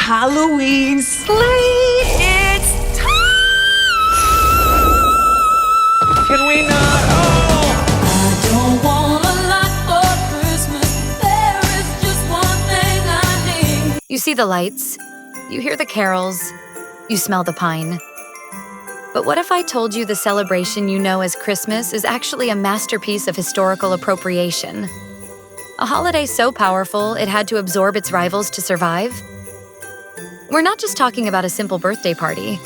Halloween sleigh! It's time! Can we not? Oh! I don't want a lot for Christmas. There is just one thing I need. You see the lights, you hear the carols, you smell the pine. But what if I told you the celebration you know as Christmas is actually a masterpiece of historical appropriation? A holiday so powerful it had to absorb its rivals to survive? We're not just talking about a simple birthday party.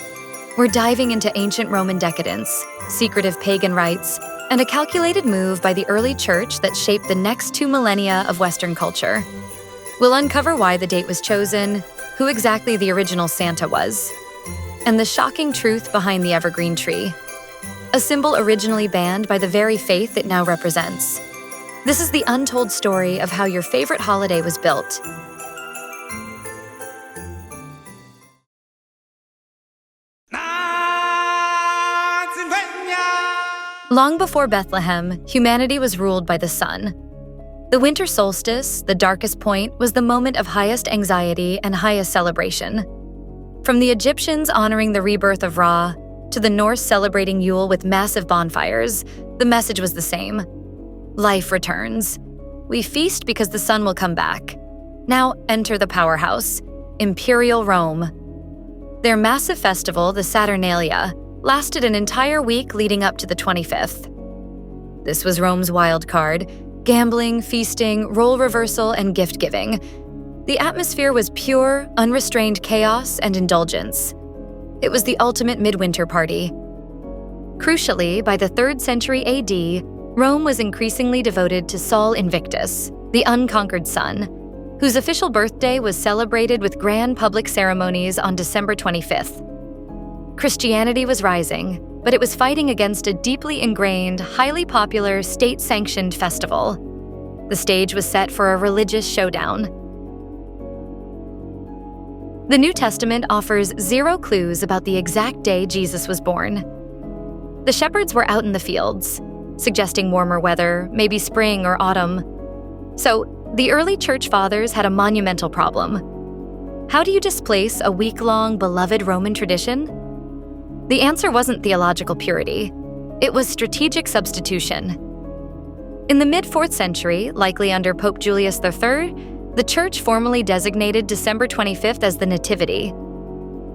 We're diving into ancient Roman decadence, secretive pagan rites, and a calculated move by the early church that shaped the next 2 millennia of Western culture. We'll uncover why the date was chosen, who exactly the original Santa was, and the shocking truth behind the evergreen tree, a symbol originally banned by the very faith it now represents. This is the untold story of how your favorite holiday was built. Long before Bethlehem, humanity was ruled by the sun. The Winter Solstice, the darkest point, was the moment of highest anxiety and highest celebration. From the Egyptians honoring the rebirth of Ra to the Norse celebrating Yule with massive bonfires, the message was the same. Life returns. We feast because the sun will come back. Now enter the powerhouse, Imperial Rome. Their massive festival, the Saturnalia, lasted an entire week leading up to the 25th. This was Rome's wild card: gambling, feasting, role reversal, and gift-giving. The atmosphere was pure, unrestrained chaos and indulgence. It was the ultimate midwinter party. Crucially, by the 3rd century AD, Rome was increasingly devoted to Sol Invictus, the unconquered sun, whose official birthday was celebrated with grand public ceremonies on December 25th. Christianity was rising, but it was fighting against a deeply ingrained, highly popular, state-sanctioned festival. The stage was set for a religious showdown. The New Testament offers 0 clues about the exact day Jesus was born. The shepherds were out in the fields, suggesting warmer weather, maybe spring or autumn. So, the early church fathers had a monumental problem. How do you displace a week-long, beloved Roman tradition? The answer wasn't theological purity. It was strategic substitution. In the mid-4th century, likely under Pope Julius III, the church formally designated December 25th as the Nativity.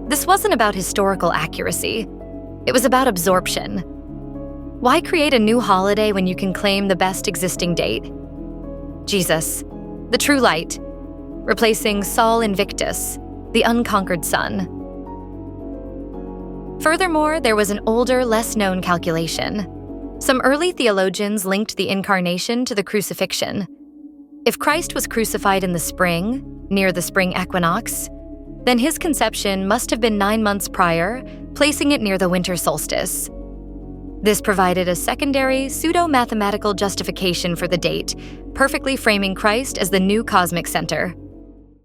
This wasn't about historical accuracy. It was about absorption. Why create a new holiday when you can claim the best existing date? Jesus, the true light, replacing Sol Invictus, the unconquered sun. Furthermore, there was an older, less-known calculation. Some early theologians linked the incarnation to the crucifixion. If Christ was crucified in the spring, near the spring equinox, then his conception must have been 9 months prior, placing it near the winter solstice. This provided a secondary, pseudo-mathematical justification for the date, perfectly framing Christ as the new cosmic center.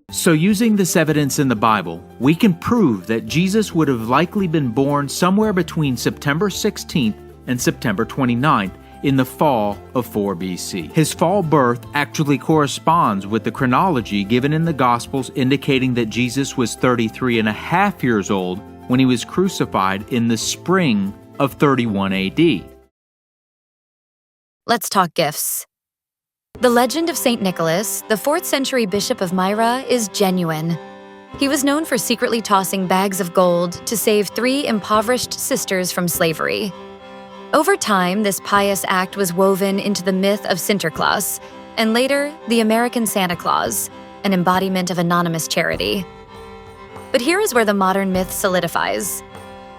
So using this evidence in the Bible, we can prove that Jesus would have likely been born somewhere between September 16th and September 29th in the fall of 4 BC. His fall birth actually corresponds with the chronology given in the Gospels, indicating that Jesus was 33 and a half years old when he was crucified in the spring of 31 AD. Let's talk gifts. The legend of St. Nicholas, the 4th century bishop of Myra, is genuine. He was known for secretly tossing bags of gold to save 3 impoverished sisters from slavery. Over time, this pious act was woven into the myth of Santa Claus, and later, the American Santa Claus, an embodiment of anonymous charity. But here is where the modern myth solidifies.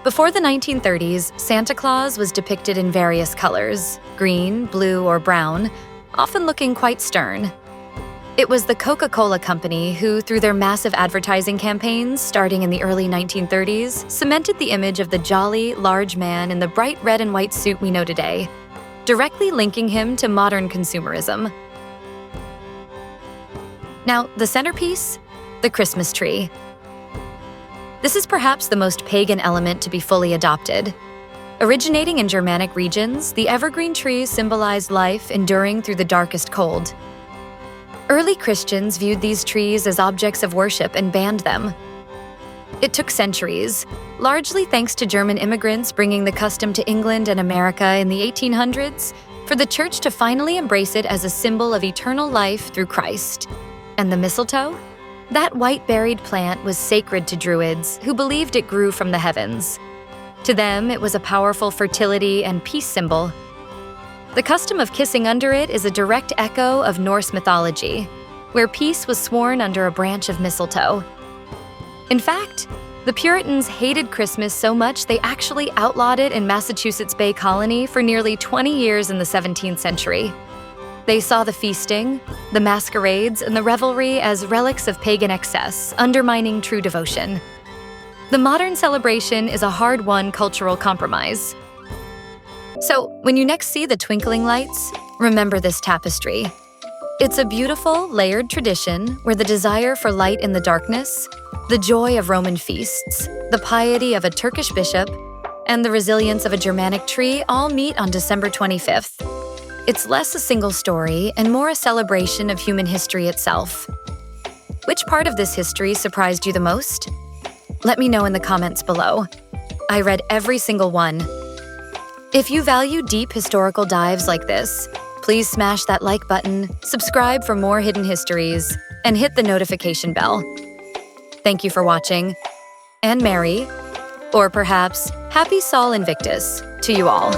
Before the 1930s, Santa Claus was depicted in various colors: green, blue, or brown, often looking quite stern. It was the Coca-Cola Company who, through their massive advertising campaigns starting in the early 1930s, cemented the image of the jolly, large man in the bright red and white suit we know today, directly linking him to modern consumerism. Now, the centerpiece? The Christmas tree. This is perhaps the most pagan element to be fully adopted. Originating in Germanic regions, the evergreen tree symbolized life enduring through the darkest cold. Early Christians viewed these trees as objects of worship and banned them, It took centuries, largely thanks to German immigrants bringing the custom to England and America in the 1800s, for the church to finally embrace it as a symbol of eternal life through Christ. And the mistletoe? That white-berried plant was sacred to Druids, who believed it grew from the heavens. To them, it was a powerful fertility and peace symbol. The custom of kissing under it is a direct echo of Norse mythology, where peace was sworn under a branch of mistletoe. In fact, the Puritans hated Christmas so much they actually outlawed it in Massachusetts Bay Colony for nearly 20 years in the 17th century. They saw the feasting, the masquerades, and the revelry as relics of pagan excess, undermining true devotion. The modern celebration is a hard-won cultural compromise. So, when you next see the twinkling lights, remember this tapestry. It's a beautiful, layered tradition where the desire for light in the darkness, the joy of Roman feasts, the piety of a Turkish bishop, and the resilience of a Germanic tree all meet on December 25th. It's less a single story and more a celebration of human history itself. Which part of this history surprised you the most? Let me know in the comments below. I read every single one. If you value deep historical dives like this, please smash that like button, subscribe for more hidden histories, and hit the notification bell. Thank you for watching, and Merry, or perhaps Happy Sol Invictus to you all.